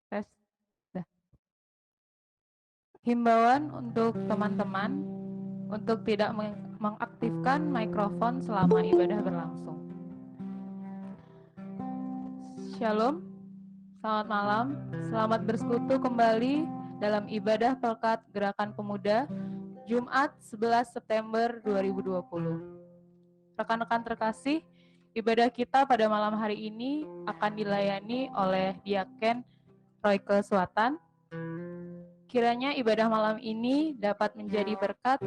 Tes. Dah. Himbauan untuk teman-teman untuk tidak mengaktifkan mikrofon selama ibadah berlangsung. Shalom, selamat malam, selamat bersekutu kembali dalam ibadah Pelkat Gerakan Pemuda Jumat 11 September 2020. Rekan-rekan terkasih, ibadah kita pada malam hari ini akan dilayani oleh Diaken Royke Suatan. Kiranya ibadah malam ini dapat menjadi berkat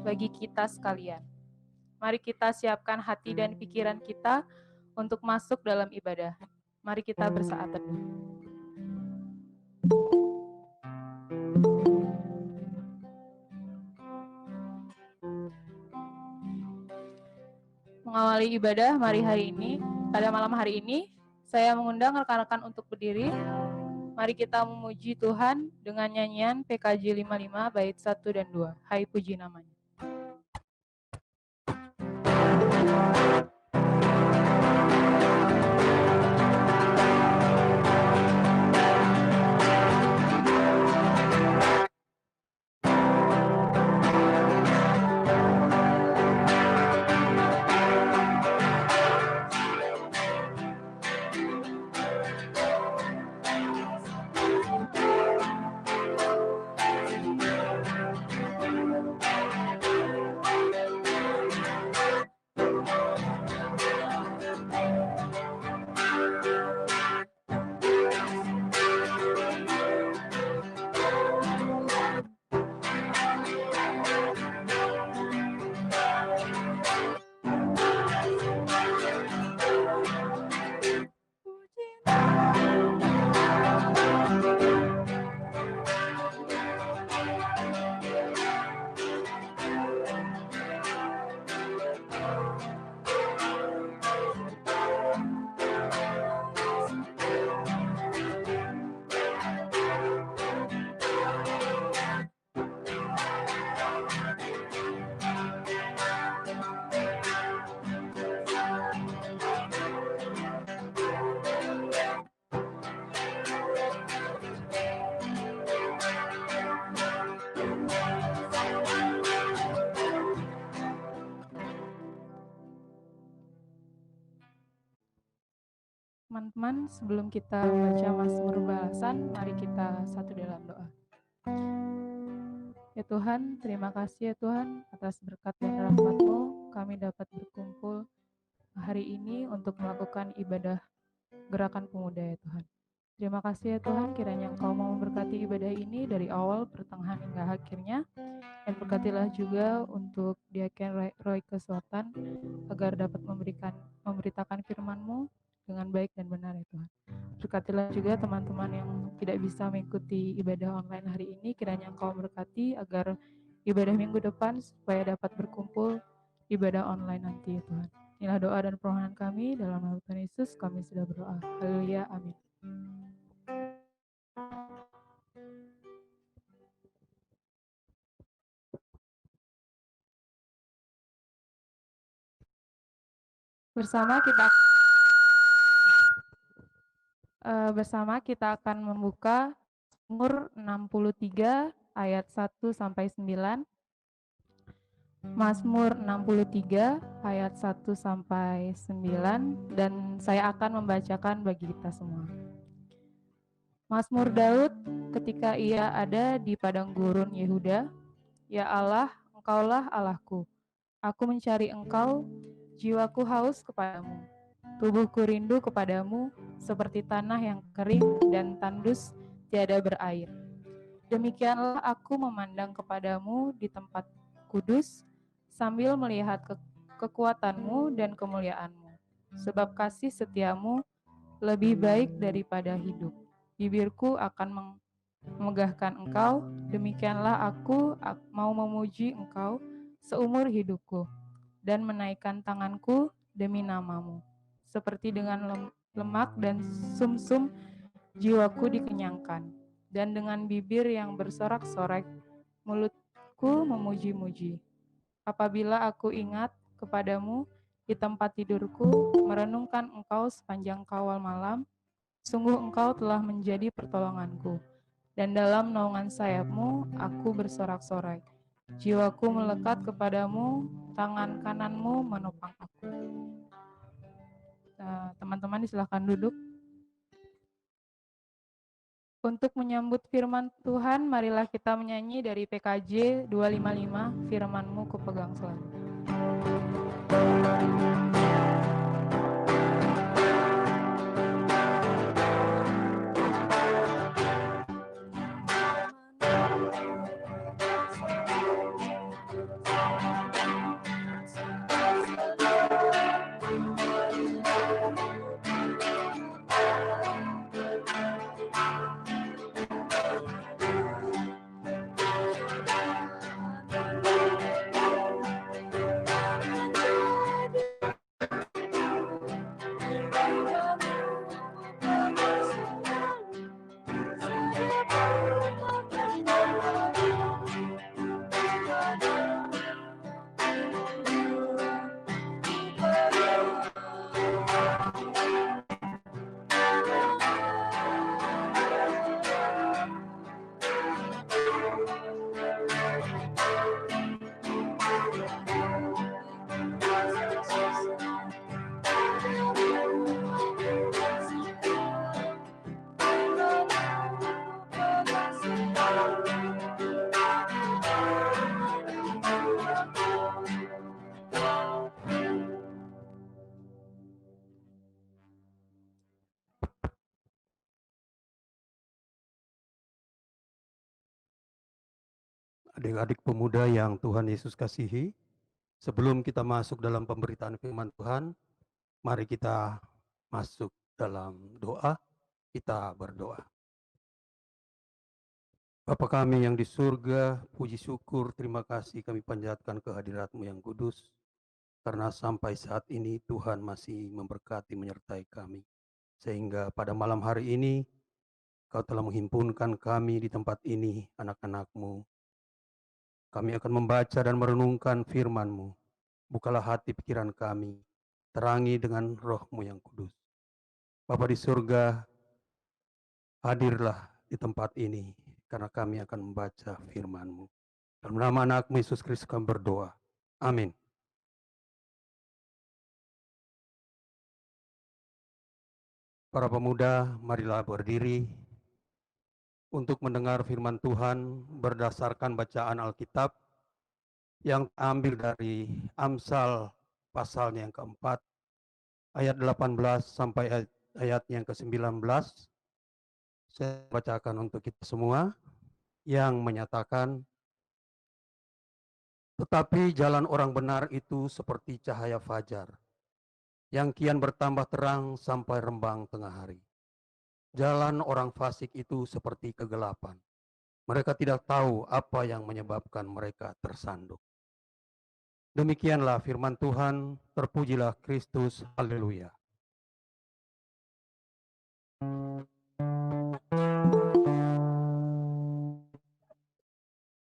bagi kita sekalian. Mari kita siapkan hati dan pikiran kita untuk masuk dalam ibadah. Mari kita bersaat teduh. Mengawali ibadah pada malam hari ini, saya mengundang rekan-rekan untuk berdiri. Mari kita memuji Tuhan dengan nyanyian PKJ 55 bait 1 dan 2. Hai puji namanya. Teman-teman, sebelum kita baca Mazmur balasan, mari kita satu dalam doa. Ya Tuhan, terima kasih ya Tuhan atas berkat dan rahmat-Mu, kami dapat berkumpul hari ini untuk melakukan ibadah Gerakan Pemuda ya Tuhan. Terima kasih ya Tuhan, kiranya Engkau mau memberkati ibadah ini dari awal, pertengahan hingga akhirnya. Dan berkatilah juga untuk Diaken Royke Suatan agar dapat memberitakan firman-Mu dengan baik dan benar ya Tuhan. Berkatilah juga teman-teman yang tidak bisa mengikuti ibadah online hari ini, kiranya Engkau berkati agar ibadah minggu depan supaya dapat berkumpul ibadah online nanti ya Tuhan. Inilah doa dan permohonan kami, dalam nama Tuhan Yesus kami sudah berdoa. Haleluya, amin. Bersama kita akan membuka Mazmur 63 ayat 1 sampai 9. Mazmur 63 ayat 1 sampai 9 dan saya akan membacakan bagi kita semua. Mazmur Daud ketika ia ada di padang gurun Yehuda. Ya Allah, Engkaulah Allahku. Aku mencari Engkau, jiwaku haus kepadamu. Tubuhku rindu kepadamu seperti tanah yang kering dan tandus tiada berair. Demikianlah aku memandang kepadamu di tempat kudus sambil melihat kekuatanmu dan kemuliaanmu. Sebab kasih setiamu lebih baik daripada hidup. Bibirku akan memegahkan engkau, demikianlah aku mau memuji engkau seumur hidupku dan menaikkan tanganku demi namamu. Seperti dengan lemak dan sumsum jiwaku dikenyangkan, dan dengan bibir yang bersorak-sorai mulutku memuji-muji. Apabila aku ingat kepadamu di tempat tidurku, merenungkan engkau sepanjang kawal malam, Sungguh Engkau telah menjadi pertolonganku, dan dalam naungan sayap-Mu aku bersorak-sorai. Jiwaku melekat kepadamu, tangan kananmu menopang aku. Teman-teman silakan duduk. Untuk menyambut firman Tuhan, marilah kita menyanyi dari PKJ 255, Firman-Mu kupegang selalu. Adik-adik pemuda yang Tuhan Yesus kasihi, sebelum kita masuk dalam pemberitaan firman Tuhan, mari kita masuk dalam doa, kita berdoa. Bapa kami yang di surga, puji syukur, terima kasih kami panjatkan kehadirat-Mu yang kudus, karena sampai saat ini Tuhan masih memberkati menyertai kami. Sehingga pada malam hari ini, Kau telah menghimpunkan kami di tempat ini, anak-anak-Mu. Kami akan membaca dan merenungkan firman-Mu. Bukalah hati pikiran kami, terangi dengan Roh-Mu yang kudus. Bapa di surga, hadirlah di tempat ini, karena kami akan membaca firman-Mu. Dalam nama anak-Mu Yesus Kristus kami berdoa. Amin. Para pemuda, marilah berdiri untuk mendengar firman Tuhan berdasarkan bacaan Alkitab yang ambil dari Amsal pasalnya yang keempat, ayat 18 sampai ayatnya yang ke-19. Saya bacakan untuk kita semua yang menyatakan, tetapi jalan orang benar itu seperti cahaya fajar, yang kian bertambah terang sampai rembang tengah hari. Jalan orang fasik itu seperti kegelapan. Mereka tidak tahu apa yang menyebabkan mereka tersandung. Demikianlah firman Tuhan, terpujilah Kristus, haleluya.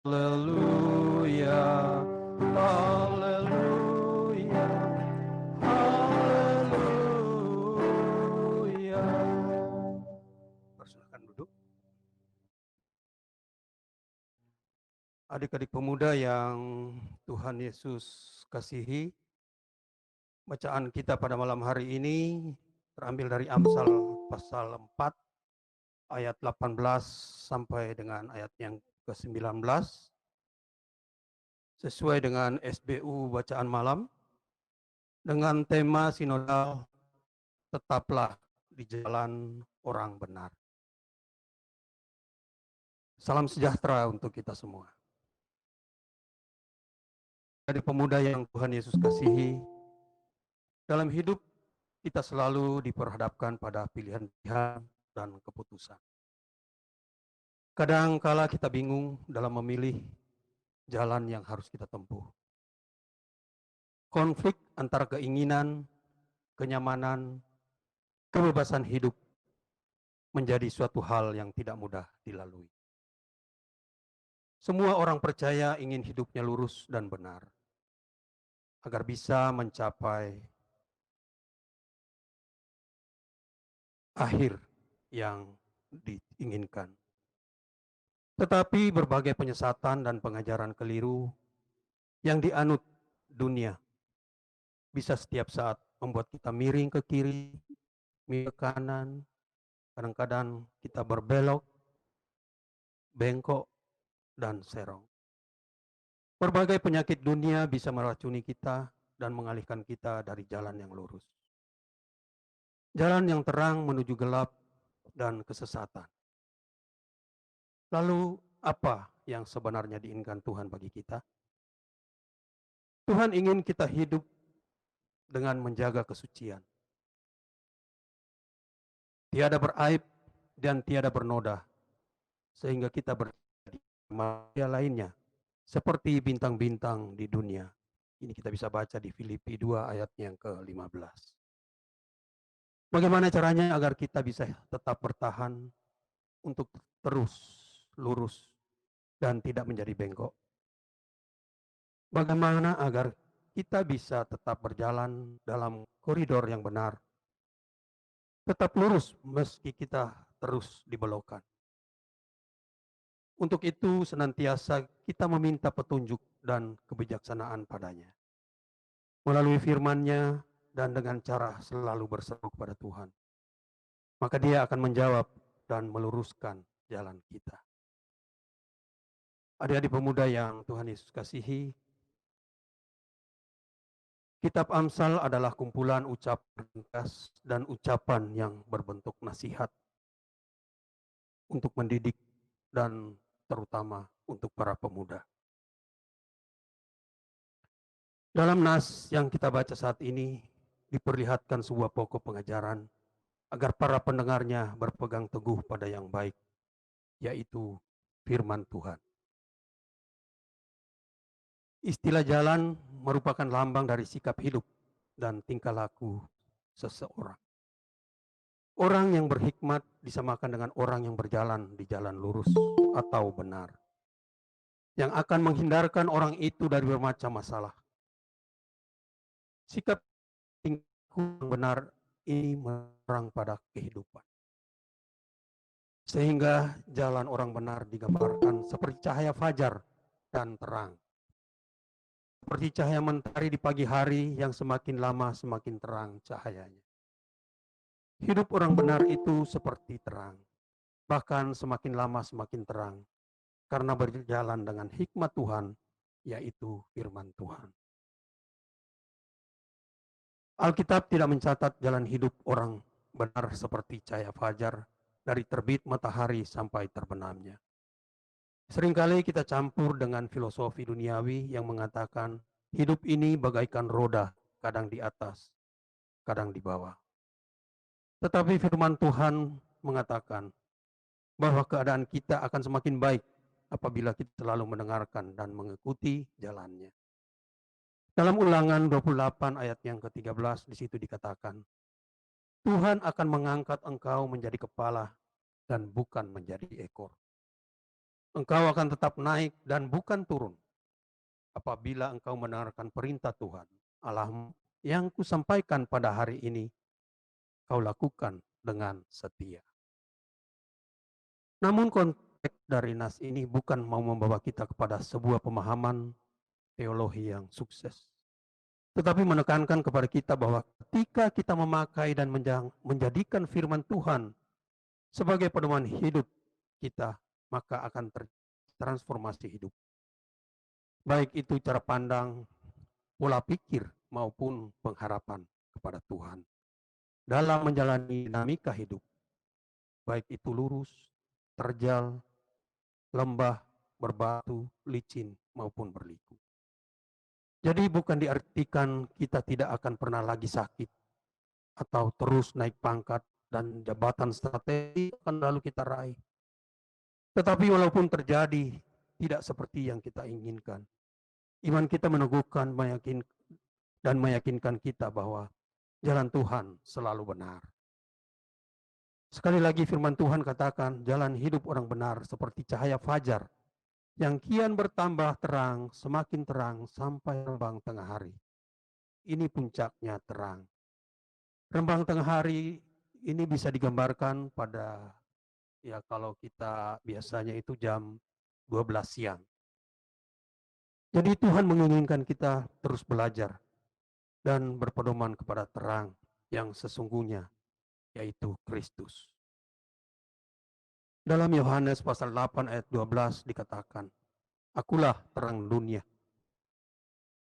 Haleluya, haleluya, haleluya. Silakan duduk. Adik-adik pemuda yang Tuhan Yesus kasihi, bacaan kita pada malam hari ini terambil dari Amsal pasal 4 ayat 18 sampai dengan ayat yang ke-19 sesuai dengan SBU bacaan malam dengan tema sinodal tetaplah di jalan orang benar. Salam sejahtera untuk kita semua. Adik pemuda yang Tuhan Yesus kasihi, dalam hidup kita selalu diperhadapkan pada pilihan-pilihan dan keputusan. Kadang-kala kita bingung dalam memilih jalan yang harus kita tempuh. Konflik antara keinginan, kenyamanan, kebebasan hidup menjadi suatu hal yang tidak mudah dilalui. Semua orang percaya ingin hidupnya lurus dan benar, agar bisa mencapai akhir yang diinginkan. Tetapi berbagai penyesatan dan pengajaran keliru yang dianut dunia bisa setiap saat membuat kita miring ke kiri, miring ke kanan, kadang-kadang kita berbelok, bengkok, dan serong. Berbagai penyakit dunia bisa meracuni kita dan mengalihkan kita dari jalan yang lurus. Jalan yang terang menuju gelap dan kesesatan. Lalu apa yang sebenarnya diinginkan Tuhan bagi kita? Tuhan ingin kita hidup dengan menjaga kesucian. Tiada beraib dan tiada bernoda, sehingga kita berjadi manusia lainnya, seperti bintang-bintang di dunia. Ini kita bisa baca di Filipi 2 ayat yang ke-15. Bagaimana caranya agar kita bisa tetap bertahan untuk terus lurus dan tidak menjadi bengkok? Bagaimana agar kita bisa tetap berjalan dalam koridor yang benar, tetap lurus meski kita terus dibelokkan? Untuk itu senantiasa kita meminta petunjuk dan kebijaksanaan padanya. Melalui firman-Nya dan dengan cara selalu berseru kepada Tuhan. Maka Dia akan menjawab dan meluruskan jalan kita. Adik-adik pemuda yang Tuhan Yesus kasihi, Kitab Amsal adalah kumpulan ucapan ringkas dan ucapan yang berbentuk nasihat untuk mendidik dan terutama untuk para pemuda. Dalam nas yang kita baca saat ini diperlihatkan sebuah pokok pengajaran agar para pendengarnya berpegang teguh pada yang baik, yaitu firman Tuhan. Istilah jalan merupakan lambang dari sikap hidup dan tingkah laku seseorang. Orang yang berhikmat disamakan dengan orang yang berjalan di jalan lurus atau benar, yang akan menghindarkan orang itu dari bermacam masalah. Sikap yang benar ini menerang pada kehidupan. Sehingga jalan orang benar digambarkan seperti cahaya fajar dan terang. Seperti cahaya mentari di pagi hari yang semakin lama semakin terang cahayanya. Hidup orang benar itu seperti terang, bahkan semakin lama semakin terang, karena berjalan dengan hikmat Tuhan, yaitu firman Tuhan. Alkitab tidak mencatat jalan hidup orang benar seperti cahaya fajar dari terbit matahari sampai terbenamnya. Seringkali kita campur dengan filosofi duniawi yang mengatakan hidup ini bagaikan roda, kadang di atas, kadang di bawah. Tetapi firman Tuhan mengatakan bahwa keadaan kita akan semakin baik apabila kita selalu mendengarkan dan mengikuti jalannya. Dalam Ulangan 28 ayat yang ke-13 di situ dikatakan, Tuhan akan mengangkat engkau menjadi kepala dan bukan menjadi ekor. Engkau akan tetap naik dan bukan turun apabila engkau mendengarkan perintah Tuhan Allahmu yang kusampaikan pada hari ini, kau lakukan dengan setia. Namun konteks dari nas ini bukan mau membawa kita kepada sebuah pemahaman teologi yang sukses, tetapi menekankan kepada kita bahwa ketika kita memakai dan menjadikan firman Tuhan sebagai pedoman hidup kita, maka akan transformasi hidup. Baik itu cara pandang, pola pikir, maupun pengharapan kepada Tuhan dalam menjalani dinamika hidup, baik itu lurus, terjal, lembah, berbatu, licin, maupun berliku. Jadi bukan diartikan kita tidak akan pernah lagi sakit atau terus naik pangkat dan jabatan strategi akan lalu kita raih. Tetapi walaupun terjadi tidak seperti yang kita inginkan, iman kita meneguhkan, meyakinkan kita bahwa jalan Tuhan selalu benar. Sekali lagi firman Tuhan katakan, jalan hidup orang benar seperti cahaya fajar yang kian bertambah terang, semakin terang sampai rembang tengah hari. Ini puncaknya terang. Rembang tengah hari ini bisa digambarkan pada, ya kalau kita biasanya itu jam 12 siang. Jadi Tuhan menginginkan kita terus belajar dan berpedoman kepada terang yang sesungguhnya, yaitu Kristus. Dalam Yohanes pasal 8 ayat 12 dikatakan, Akulah terang dunia.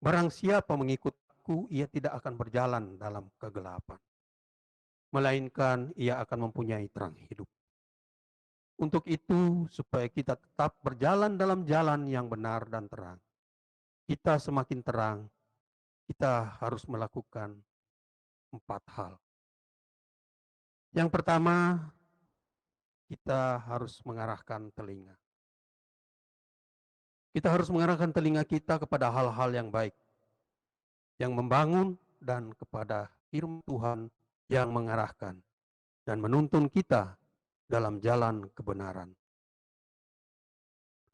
Barang siapa mengikut aku, ia tidak akan berjalan dalam kegelapan, melainkan ia akan mempunyai terang hidup. Untuk itu, supaya kita tetap berjalan dalam jalan yang benar dan terang, kita semakin terang, kita harus melakukan 4 hal. Yang pertama, kita harus mengarahkan telinga. Kita harus mengarahkan telinga kita kepada hal-hal yang baik, yang membangun, dan kepada firman Tuhan yang mengarahkan dan menuntun kita dalam jalan kebenaran.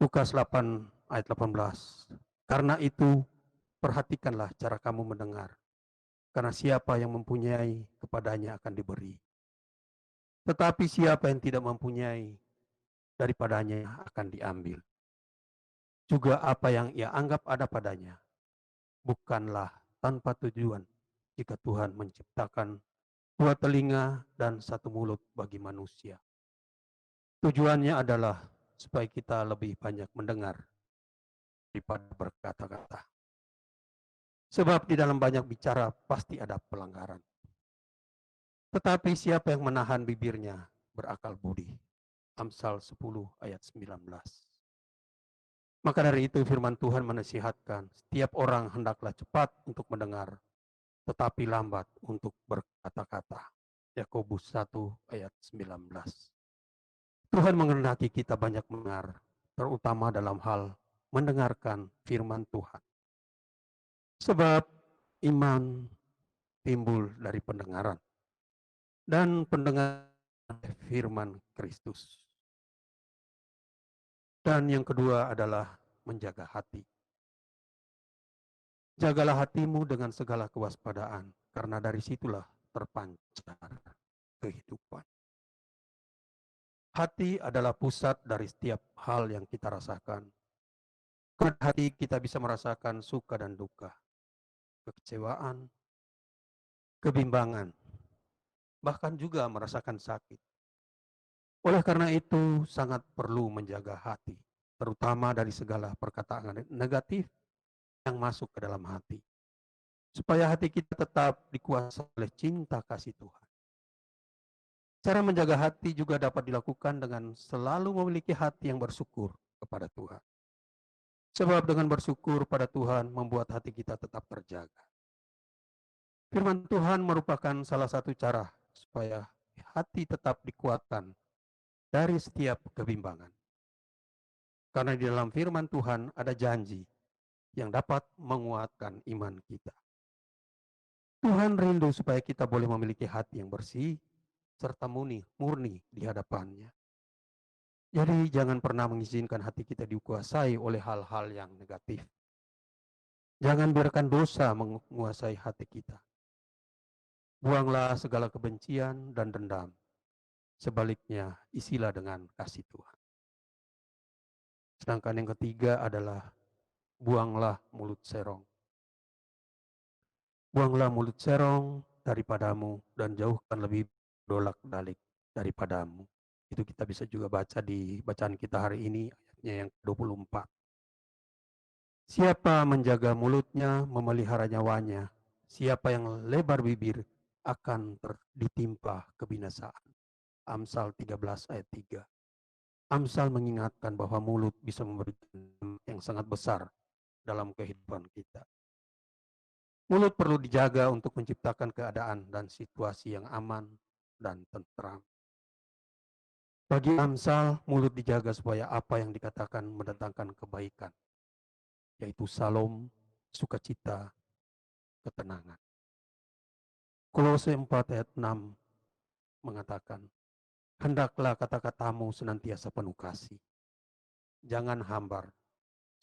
Lukas 8 ayat 18. Karena itu, perhatikanlah cara kamu mendengar. Karena siapa yang mempunyai, kepadanya akan diberi. Tetapi siapa yang tidak mempunyai, daripadanya akan diambil. Juga apa yang ia anggap ada padanya, bukanlah tanpa tujuan jika Tuhan menciptakan 2 telinga dan 1 mulut bagi manusia. Tujuannya adalah supaya kita lebih banyak mendengar daripada berkata-kata. Sebab di dalam banyak bicara pasti ada pelanggaran. Tetapi siapa yang menahan bibirnya berakal budi. Amsal 10 ayat 19. Maka dari itu firman Tuhan menasihatkan, setiap orang hendaklah cepat untuk mendengar, tetapi lambat untuk berkata-kata. Yakobus 1 ayat 19. Tuhan menghendaki kita banyak mendengar, terutama dalam hal mendengarkan firman Tuhan. Sebab iman timbul dari pendengaran, dan pendengaran firman Kristus. Dan yang kedua adalah menjaga hati. Jagalah hatimu dengan segala kewaspadaan, karena dari situlah terpancar kehidupan. Hati adalah pusat dari setiap hal yang kita rasakan. Karena hati kita bisa merasakan suka dan duka, kekecewaan, kebimbangan, bahkan juga merasakan sakit. Oleh karena itu, sangat perlu menjaga hati, terutama dari segala perkataan negatif yang masuk ke dalam hati. Supaya hati kita tetap dikuasai oleh cinta kasih Tuhan. Cara menjaga hati juga dapat dilakukan dengan selalu memiliki hati yang bersyukur kepada Tuhan. Sebab dengan bersyukur pada Tuhan membuat hati kita tetap terjaga. Firman Tuhan merupakan salah satu cara supaya hati tetap dikuatkan dari setiap kebimbangan. Karena di dalam firman Tuhan ada janji yang dapat menguatkan iman kita. Tuhan rindu supaya kita boleh memiliki hati yang bersih serta murni di hadapannya. Jadi jangan pernah mengizinkan hati kita dikuasai oleh hal-hal yang negatif. Jangan biarkan dosa menguasai hati kita. Buanglah segala kebencian dan dendam. Sebaliknya, isilah dengan kasih Tuhan. Sedangkan yang ketiga adalah buanglah mulut serong. Buanglah mulut serong daripadamu dan jauhkan lebih dolak-dalik daripadamu. Itu kita bisa juga baca di bacaan kita hari ini, ayatnya yang ke-24. Siapa menjaga mulutnya, memelihara nyawanya. Siapa yang lebar bibir akan ditimpa kebinasaan. Amsal 13 ayat 3. Amsal mengingatkan bahwa mulut bisa memberikan yang sangat besar dalam kehidupan kita. Mulut perlu dijaga untuk menciptakan keadaan dan situasi yang aman dan tentram. Bagi Amsal, mulut dijaga supaya apa yang dikatakan mendatangkan kebaikan, yaitu salom, sukacita, ketenangan. Kolose 4 ayat 6 mengatakan, hendaklah kata-katamu senantiasa penuh kasih. Jangan hambar,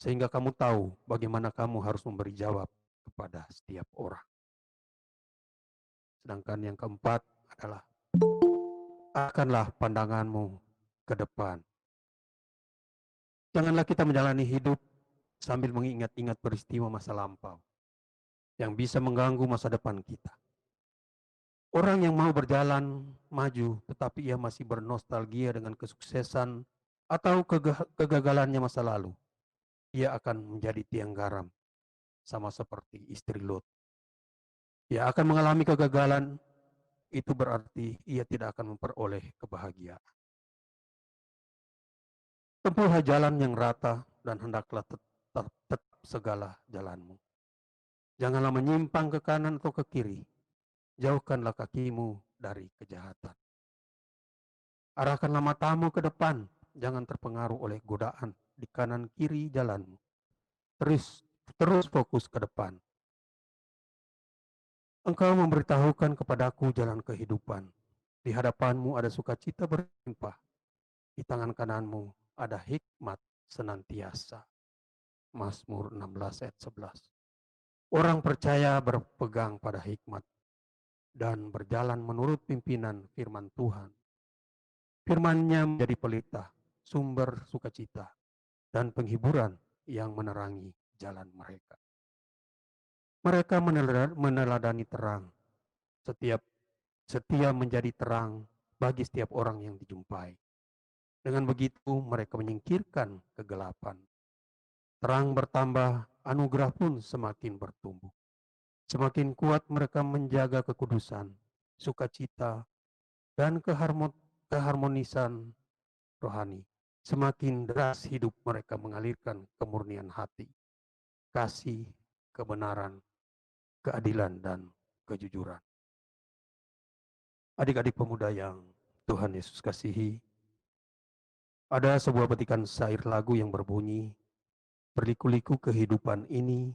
sehingga kamu tahu bagaimana kamu harus memberi jawab kepada setiap orang. Sedangkan yang keempat adalah arahkanlah pandanganmu ke depan. Janganlah kita menjalani hidup sambil mengingat-ingat peristiwa masa lampau yang bisa mengganggu masa depan kita. Orang yang mau berjalan maju tetapi ia masih bernostalgia dengan kesuksesan atau kegagalannya masa lalu, ia akan menjadi tiang garam, sama seperti istri Lot. Ia akan mengalami kegagalan, itu berarti ia tidak akan memperoleh kebahagiaan. Tempuhlah jalan yang rata dan hendaklah tetap segala jalanmu. Janganlah menyimpang ke kanan atau ke kiri. Jauhkanlah kakimu dari kejahatan. Arahkanlah matamu ke depan. Jangan terpengaruh oleh godaan di kanan kiri jalanmu. Terus fokus ke depan. Engkau memberitahukan kepadaku jalan kehidupan. Di hadapanmu ada sukacita berlimpah. Di tangan kananmu ada hikmat senantiasa. Mazmur 16 ayat 11. Orang percaya berpegang pada hikmat dan berjalan menurut pimpinan firman Tuhan. Firman-Nya menjadi pelita, sumber sukacita, dan penghiburan yang menerangi jalan mereka. Mereka meneladani terang, setia menjadi terang bagi setiap orang yang dijumpai. Dengan begitu mereka menyingkirkan kegelapan. Terang bertambah, anugerah pun semakin bertumbuh. Semakin kuat mereka menjaga kekudusan, sukacita, dan keharmonisan rohani. Semakin deras hidup mereka mengalirkan kemurnian hati, kasih, kebenaran, keadilan, dan kejujuran. Adik-adik pemuda yang Tuhan Yesus kasihi, ada sebuah petikan syair lagu yang berbunyi, berliku-liku kehidupan ini,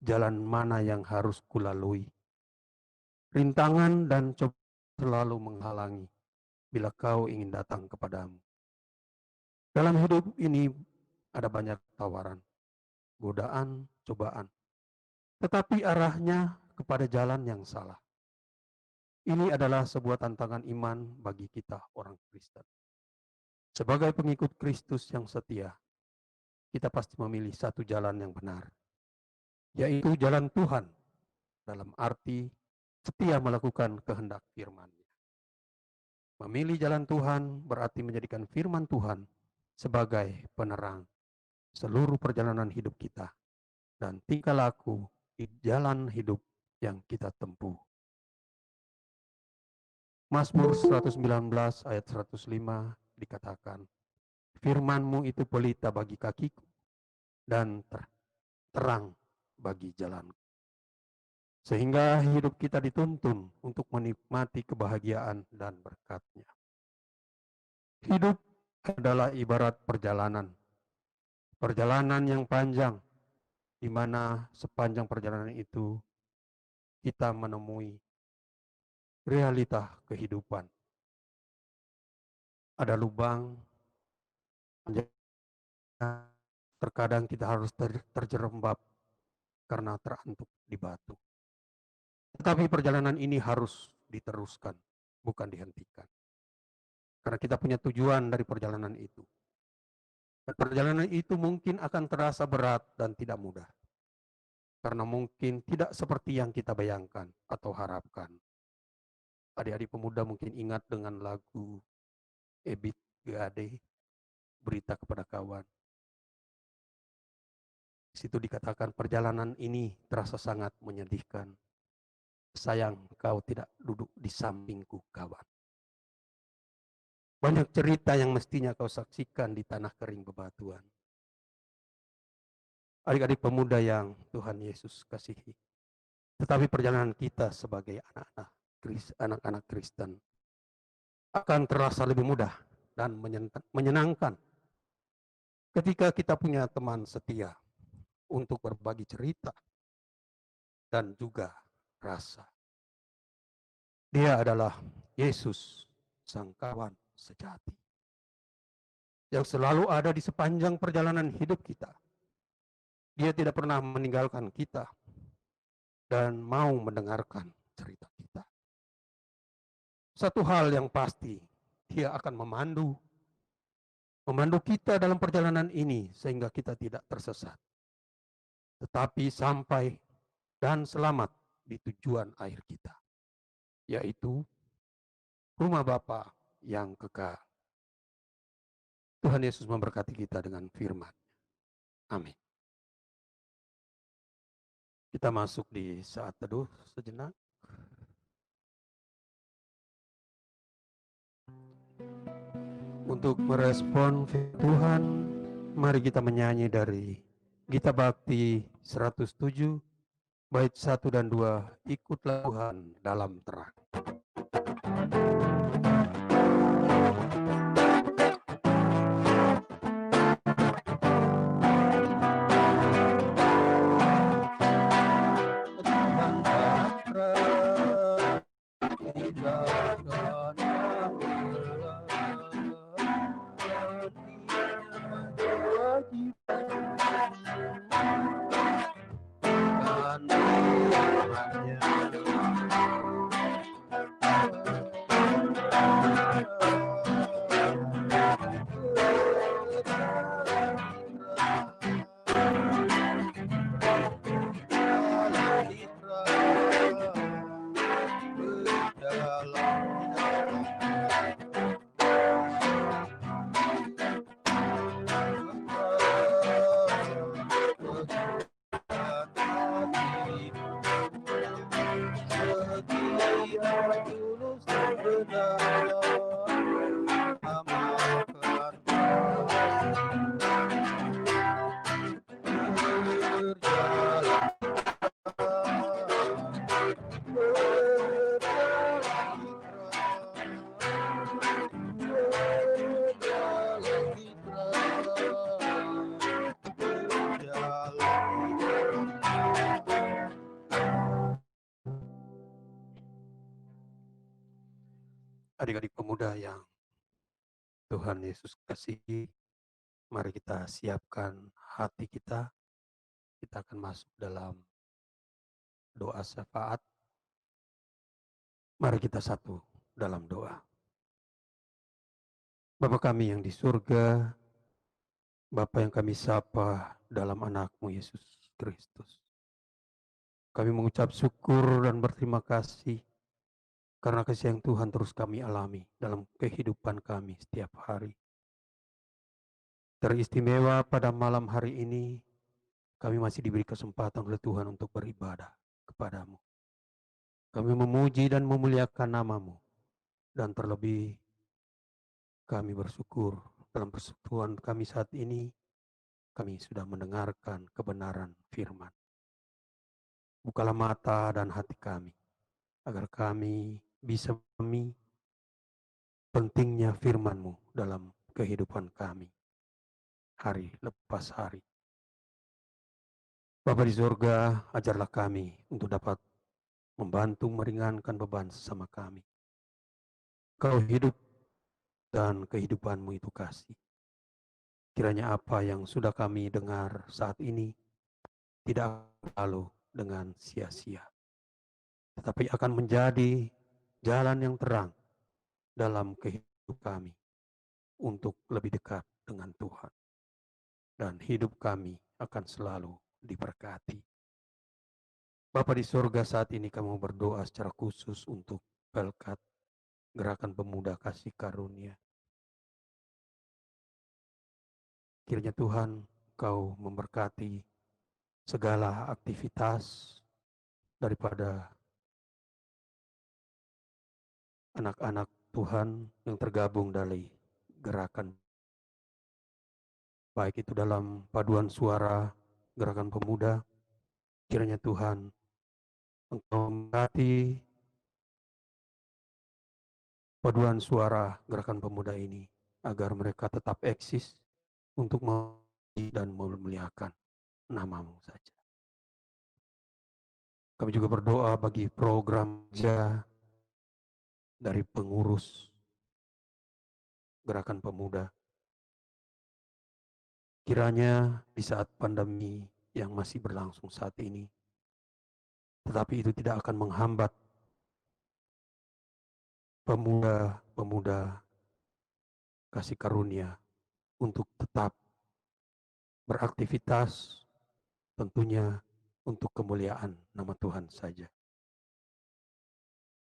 jalan mana yang harus kulalui. Rintangan dan coba selalu menghalangi bila kau ingin datang kepadamu. Dalam hidup ini ada banyak tawaran, godaan, cobaan. Tetapi arahnya kepada jalan yang salah. Ini adalah sebuah tantangan iman bagi kita orang Kristen. Sebagai pengikut Kristus yang setia, kita pasti memilih satu jalan yang benar, yaitu jalan Tuhan, dalam arti setia melakukan kehendak firman-Nya. Memilih jalan Tuhan berarti menjadikan firman Tuhan sebagai penerang seluruh perjalanan hidup kita dan tingkah laku di jalan hidup yang kita tempuh. Mazmur 119 ayat 105 dikatakan, firman-Mu itu pelita bagi kakiku dan terang bagi jalanku. Sehingga hidup kita dituntun untuk menikmati kebahagiaan dan berkat-Nya. Hidup adalah ibarat perjalanan. Perjalanan yang panjang, di mana sepanjang perjalanan itu kita menemui realita kehidupan. Ada lubang, terkadang kita harus terjerembab karena terantuk di batu. Tetapi perjalanan ini harus diteruskan, bukan dihentikan. Karena kita punya tujuan dari perjalanan itu. Dan perjalanan itu mungkin akan terasa berat dan tidak mudah. Karena mungkin tidak seperti yang kita bayangkan atau harapkan. Adik-adik pemuda mungkin ingat dengan lagu Ebit Gade, Berita Kepada Kawan. Di situ dikatakan perjalanan ini terasa sangat menyedihkan. Sayang kau tidak duduk di sampingku kawan. Banyak cerita yang mestinya kau saksikan di tanah kering bebatuan. Adik-adik pemuda yang Tuhan Yesus kasihi. Tetapi perjalanan kita sebagai anak-anak Kristen akan terasa lebih mudah dan menyenangkan ketika kita punya teman setia untuk berbagi cerita dan juga rasa. Dia adalah Yesus, sang kawan sejati, yang selalu ada di sepanjang perjalanan hidup kita. Dia tidak pernah meninggalkan kita dan mau mendengarkan cerita kita. Satu hal yang pasti, Dia akan memandu kita dalam perjalanan ini sehingga kita tidak tersesat, tetapi sampai dan selamat di tujuan akhir kita, yaitu rumah Bapa yang kekal. Tuhan Yesus memberkati kita dengan firman. Amin. Kita masuk di saat teduh sejenak. Untuk merespon firman Tuhan, mari kita menyanyi dari Gita Bakti 107, bait 1 dan 2, ikutlah Tuhan dalam terang. Adik-adik pemuda yang Tuhan Yesus kasihi, mari kita siapkan hati kita. Kita akan masuk dalam doa syafaat. Mari kita satu dalam doa. Bapa kami yang di surga, Bapa yang kami sapa dalam anakmu Yesus Kristus. Kami mengucap syukur dan berterima kasih karena kasih yang Tuhan terus kami alami dalam kehidupan kami setiap hari. Teristimewa pada malam hari ini, kami masih diberi kesempatan oleh Tuhan untuk beribadah kepadamu. Kami memuji dan memuliakan namamu, dan terlebih kami bersyukur dalam persekutuan kami saat ini, kami sudah mendengarkan kebenaran firman. Bukalah mata dan hati kami, agar kami bisa memahami pentingnya firman-Mu dalam kehidupan kami, hari lepas hari. Bapa di surga, ajarlah kami untuk dapat membantu meringankan beban sesama kami. Kau hidup dan kehidupan-Mu itu kasih. Kiranya apa yang sudah kami dengar saat ini tidak lalu dengan sia-sia, tetapi akan menjadi jalan yang terang dalam kehidupan kami untuk lebih dekat dengan Tuhan. Dan hidup kami akan selalu diberkati. Bapa di surga, saat ini kami berdoa secara khusus untuk Pelkat, Gerakan Pemuda Kasih Karunia. Kiranya Tuhan, Kau memberkati segala aktivitas daripada anak-anak Tuhan yang tergabung dari gerakan, baik itu dalam paduan suara Gerakan Pemuda. Kiranya Tuhan Engkau memberkati paduan suara Gerakan Pemuda ini, agar mereka tetap eksis untuk memuji dan memuliakan namamu saja. Kami juga berdoa bagi program kerja dari pengurus Gerakan Pemuda. Kiranya di saat pandemi yang masih berlangsung saat ini, tetapi itu tidak akan menghambat pemuda-pemuda kasih karunia untuk tetap beraktivitas, tentunya untuk kemuliaan nama Tuhan saja.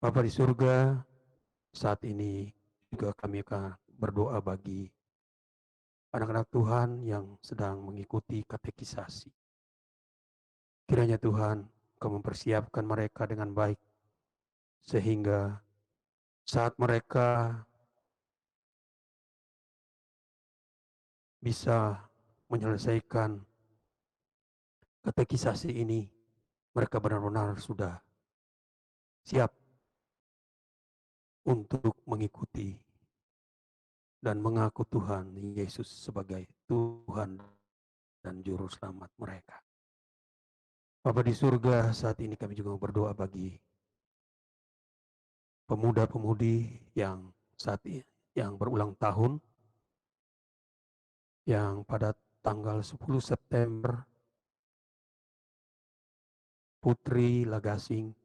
Bapa di surga, saat ini juga kami akan berdoa bagi anak-anak Tuhan yang sedang mengikuti katekisasi. Kiranya Tuhan Kau mempersiapkan mereka dengan baik, sehingga saat mereka bisa menyelesaikan katekisasi ini, mereka benar-benar sudah siap untuk mengikuti dan mengaku Tuhan Yesus sebagai Tuhan dan Juru Selamat mereka. Bapa di surga, saat ini kami juga berdoa bagi pemuda-pemudi yang saat ini yang berulang tahun, yang pada tanggal 10 September Putri Lagasing,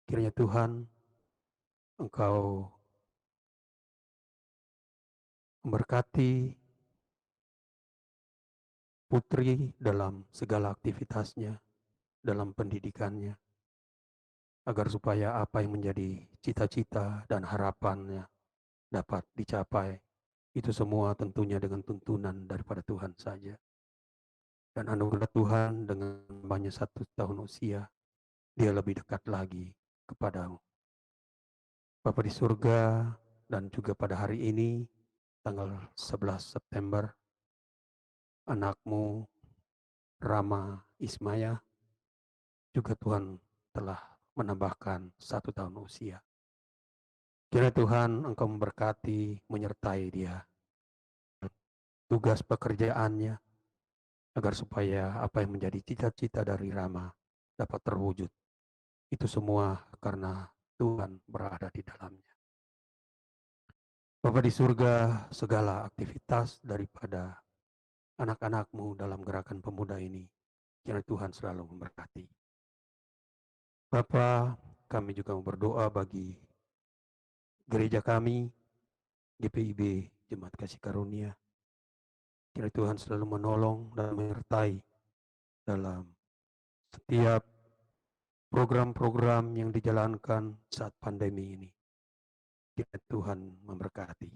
kiranya Tuhan Engkau memberkati Putri dalam segala aktivitasnya, dalam pendidikannya, agar supaya apa yang menjadi cita-cita dan harapannya dapat dicapai. Itu semua tentunya dengan tuntunan daripada Tuhan saja. Dan anugerah Tuhan dengan banyak 1 tahun usia, dia lebih dekat lagi kepadamu. Bapa di surga, dan juga pada hari ini, tanggal 11 September, anakmu Rama Ismaya, juga Tuhan telah menambahkan 1 tahun usia. Kiranya Tuhan Engkau memberkati, menyertai dia, tugas pekerjaannya, agar supaya apa yang menjadi cita-cita dari Rama dapat terwujud. Itu semua karena Tuhan berada di dalamnya. Bapa di surga, segala aktivitas daripada anak-anakmu dalam gerakan pemuda ini, kiranya Tuhan selalu memberkati. Bapa, kami juga berdoa bagi gereja kami, GPIB Jemaat Kasih Karunia. Kiranya Tuhan selalu menolong dan menyertai dalam setiap program-program yang dijalankan saat pandemi ini. Kiranya Tuhan memberkati.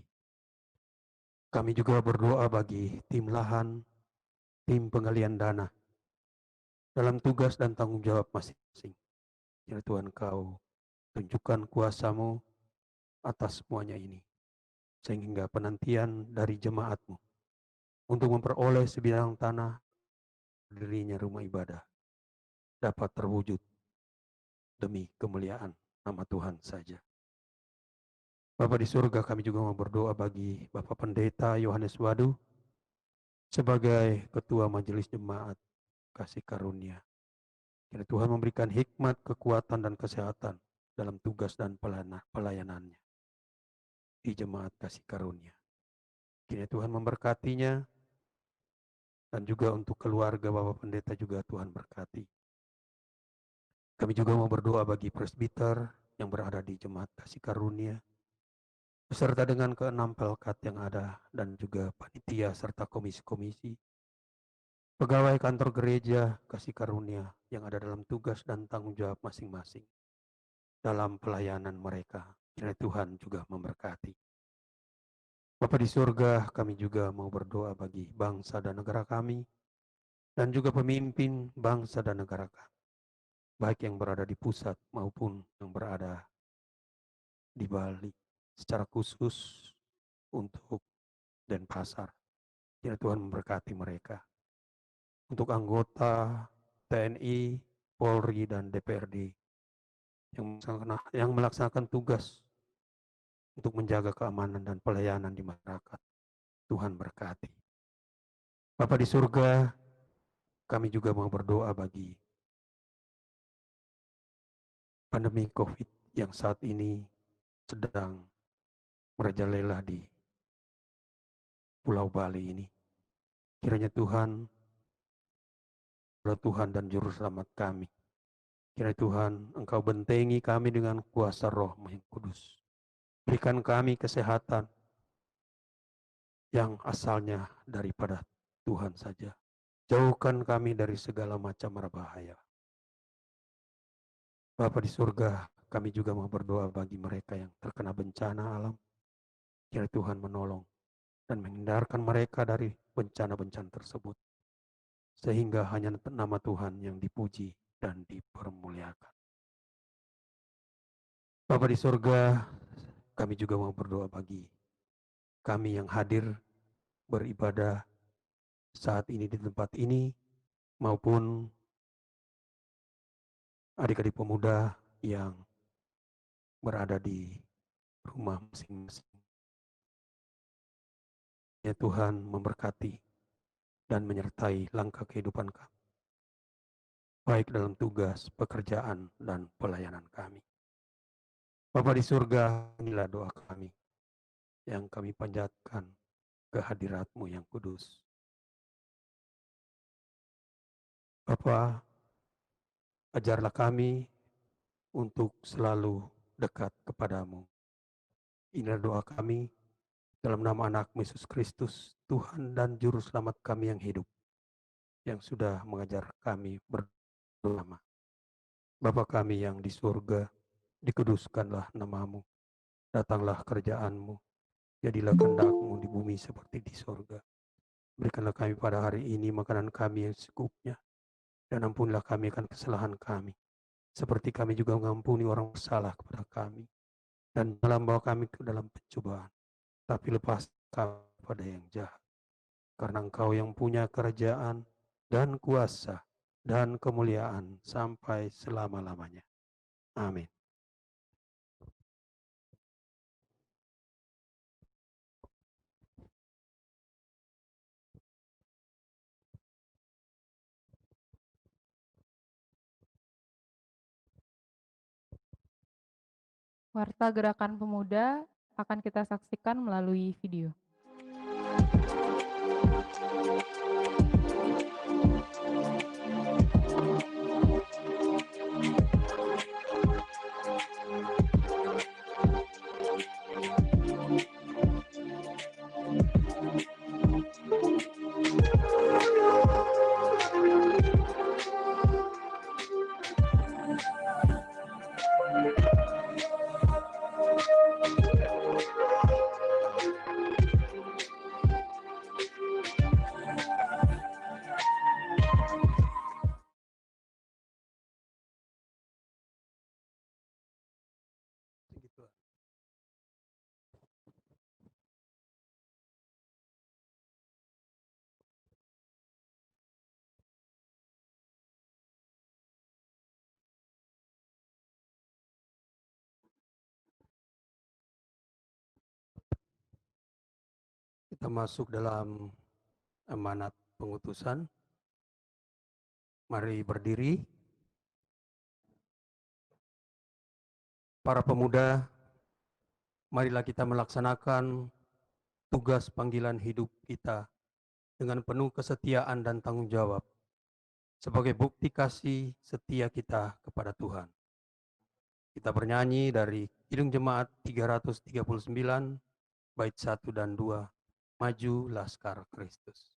Kami juga berdoa bagi tim lahan, tim penggalian dana, dalam tugas dan tanggung jawab masing-masing. Kiranya Tuhan Kau tunjukkan kuasa-Mu atas semuanya ini, sehingga penantian dari jemaat-Mu untuk memperoleh sebidang tanah berdirinya rumah ibadah dapat terwujud demi kemuliaan nama Tuhan saja. Bapa di surga, kami juga mau berdoa bagi Bapak Pendeta Yohanes Wadu sebagai Ketua Majelis Jemaat Kasih Karunia. Kiranya Tuhan memberikan hikmat, kekuatan, dan kesehatan dalam tugas dan pelayanannya di Jemaat Kasih Karunia. Kiranya Tuhan memberkatinya, dan juga untuk keluarga Bapak Pendeta juga Tuhan berkati. Kami juga mau berdoa bagi presbiter yang berada di Jemaat Kasih Karunia, beserta dengan ke-6 pelkat yang ada, dan juga panitia serta komisi-komisi, pegawai kantor gereja Kasih Karunia yang ada dalam tugas dan tanggung jawab masing-masing dalam pelayanan mereka. Kiranya Tuhan juga memberkati. Bapa di surga, kami juga mau berdoa bagi bangsa dan negara kami, dan juga pemimpin bangsa dan negara kami, baik yang berada di pusat maupun yang berada di Bali, secara khusus untuk Denpasar. Kiranya Tuhan memberkati mereka. Untuk anggota TNI, Polri, dan DPRD yang melaksanakan tugas untuk menjaga keamanan dan pelayanan di masyarakat, Tuhan berkati. Bapa di surga, kami juga mau berdoa bagi pandemi COVID yang saat ini sedang merajalela di Pulau Bali ini. Kiranya Tuhan dan Juru Selamat kami. Kiranya Tuhan Engkau bentengi kami dengan kuasa Roh-Mu yang kudus. Berikan kami kesehatan, yang asalnya daripada Tuhan saja. Jauhkan kami dari segala macam mara bahaya. Bapa di surga, kami juga mau berdoa bagi mereka yang terkena bencana alam. Kiranya Tuhan menolong dan menghindarkan mereka dari bencana-bencana tersebut. Sehingga hanya nama Tuhan yang dipuji dan dipermuliakan. Bapa di surga, kami juga mau berdoa bagi kami yang hadir beribadah saat ini di tempat ini, maupun adik-adik pemuda yang berada di rumah masing-masing. Ya Tuhan memberkati dan menyertai langkah kehidupan kami, baik dalam tugas, pekerjaan, dan pelayanan kami. Bapa di surga, inilah doa kami yang kami panjatkan ke hadirat-Mu yang kudus. Bapa, ajarlah kami untuk selalu dekat kepadamu. Inilah doa kami dalam nama anak Yesus Kristus, Tuhan dan Juru Selamat kami yang hidup, yang sudah mengajar kami bersama. Bapa kami yang di surga, dikuduskanlah namamu, datanglah kerajaan-Mu, jadilah kehendak-Mu di bumi seperti di surga. Berikanlah kami pada hari ini makanan kami yang secukupnya, dan ampunilah kami akan kesalahan kami, seperti kami juga mengampuni orang bersalah kepada kami. Dan janganlah bawa kami ke dalam pencobaan, tapi lepas kami pada yang jahat. Karena Engkau yang punya kerajaan dan kuasa dan kemuliaan sampai selama-lamanya. Amin. Warta Gerakan Pemuda akan kita saksikan melalui video. Kita masuk dalam amanat pengutusan. Mari berdiri. Para pemuda, marilah kita melaksanakan tugas panggilan hidup kita dengan penuh kesetiaan dan tanggung jawab sebagai bukti kasih setia kita kepada Tuhan. Kita bernyanyi dari Kidung Jemaat 339, bait 1 dan 2, Maju Laskar Kristus.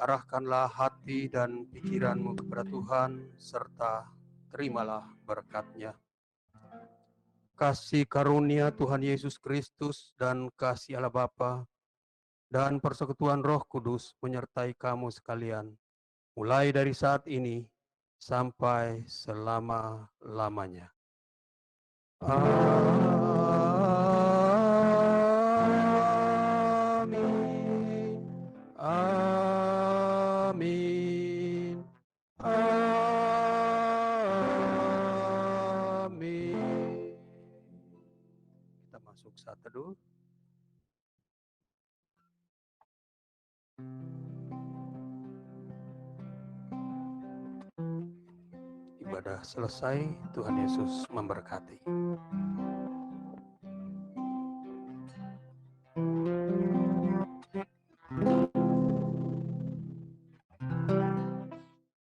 Arahkanlah hati dan pikiranmu kepada Tuhan, serta terimalah berkat-Nya. Kasih karunia Tuhan Yesus Kristus dan kasih Allah Bapa dan persekutuan Roh Kudus menyertai kamu sekalian, mulai dari saat ini sampai selama-lamanya. Amin. Amin. Amin. Kita masuk saat teduh. Ibadah selesai, Tuhan Yesus memberkati.